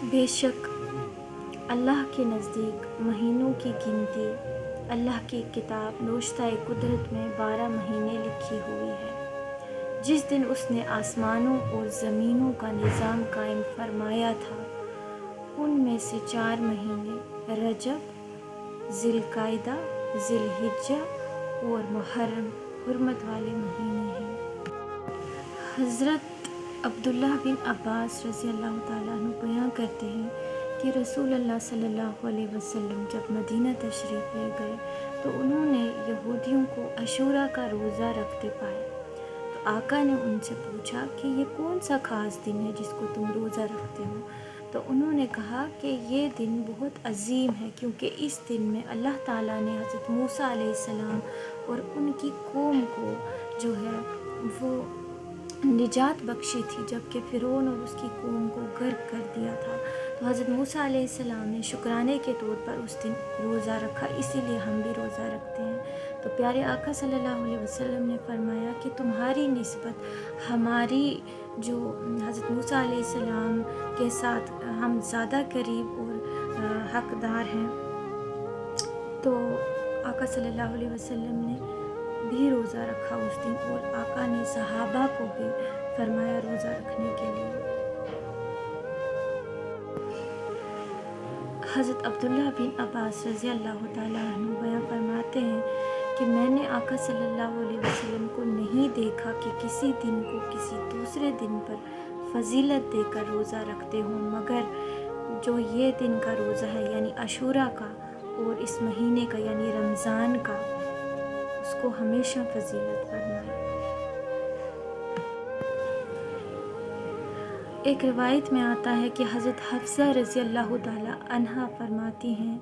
بے شک اللہ کے نزدیک مہینوں کی گنتی اللہ کی کتاب نوشتہ قدرت میں 12 مہینے لکھی ہوئی ہے۔ جس دن اس نے آسمانوں اور زمینوں کا نظام قائم فرمایا تھا، ان میں سے 4 مہینے رجب، ذی القعدہ، ذی الحجہ اور محرم حرمت والے مہینے ہیں۔ حضرت عبداللہ بن عباس رضی اللہ تعالیٰ عنہ بیان کرتے ہیں کہ رسول اللہ صلی اللہ علیہ وسلم جب مدینہ تشریف لے گئے تو انہوں نے یہودیوں کو عاشوراء کا روزہ رکھتے پایا، تو آقا نے ان سے پوچھا کہ یہ کون سا خاص دن ہے جس کو تم روزہ رکھتے ہو؟ تو انہوں نے کہا کہ یہ دن بہت عظیم ہے، کیونکہ اس دن میں اللہ تعالیٰ نے حضرت موسیٰ علیہ السلام اور ان کی قوم کو جو ہے وہ نجات بخشی تھی، جبکہ فرعون اور اس کی قوم کو غرق کر دیا تھا۔ تو حضرت موسیٰ علیہ السلام نے شکرانے کے طور پر اس دن روزہ رکھا، اسی لیے ہم بھی روزہ رکھتے ہیں۔ تو پیارے آقا صلی اللہ علیہ وسلم نے فرمایا کہ تمہاری نسبت ہماری جو حضرت موسیٰ علیہ السلام کے ساتھ ہم زیادہ قریب اور حقدار ہیں۔ تو آقا صلی اللہ علیہ وسلم نے بھی روزہ رکھا اس دن، اور آقا نے صحابہ کو بھی فرمایا روزہ رکھنے کے لیے۔ حضرت عبداللہ بن عباس رضی اللہ تعالیٰ عنہ بیان فرماتے ہیں کہ میں نے آقا صلی اللہ علیہ وسلم کو نہیں دیکھا کہ کسی دن کو کسی دوسرے دن پر فضیلت دے کر روزہ رکھتے ہوں، مگر جو یہ دن کا روزہ ہے یعنی عاشوراء کا، اور اس مہینے کا یعنی رمضان کا، اس کو ہمیشہ فضیلت فرمائے۔ ایک روایت میں آتا ہے کہ حضرت حفصہ رضی اللہ تعالیٰ عنہا فرماتی ہیں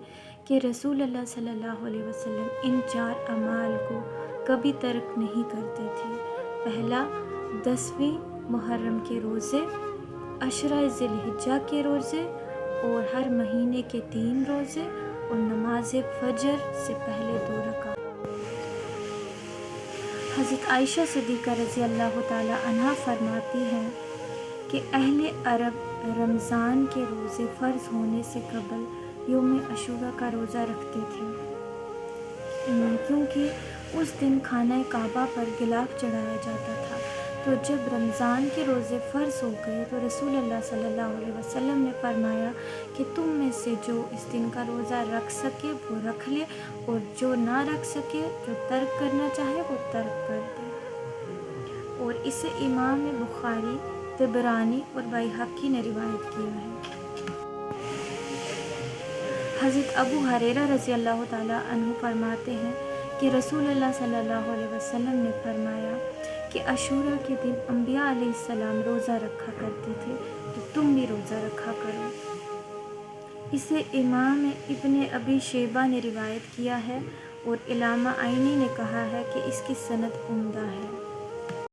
کہ رسول اللہ صلی اللہ علیہ وسلم ان 4 اعمال کو کبھی ترک نہیں کرتے تھے۔ پہلا، 10ویں محرم کے روزے، 10 ذی الحجہ کے روزے، اور ہر مہینے کے 3 روزے، اور نماز فجر سے پہلے 2 رکعت۔ حضرت عائشہ صدیقہ رضی اللہ تعالیٰ عنہا فرماتی ہیں کہ اہل عرب رمضان کے روزے فرض ہونے سے قبل یوم عاشوراء کا روزہ رکھتے تھے، کیونکہ اس دن خانہ کعبہ پر غلاف چڑھایا جاتا تھا۔ تو جب رمضان کے روزے فرض ہو گئے تو رسول اللہ صلی اللہ علیہ وسلم نے فرمایا کہ تم میں سے جو اس دن کا روزہ رکھ سکے وہ رکھ لے، اور جو نہ رکھ سکے، جو ترک کرنا چاہے وہ ترک کر دے۔ اور اسے امام بخاری، طبرانی اور بیہقی نے روایت کیا ہے۔ حضرت ابو ہریرہ رضی اللہ تعالیٰ عنہ فرماتے ہیں کہ رسول اللہ صلی اللہ علیہ وسلم نے فرمایا کہ عاشوراء کے دن انبیاء علیہ السلام روزہ رکھا کرتے تھے، تو تم بھی روزہ رکھا کرو۔ اسے امام ابن ابی شیبہ نے روایت کیا ہے، اور علامہ عینی نے کہا ہے کہ اس کی سند عمدہ ہے۔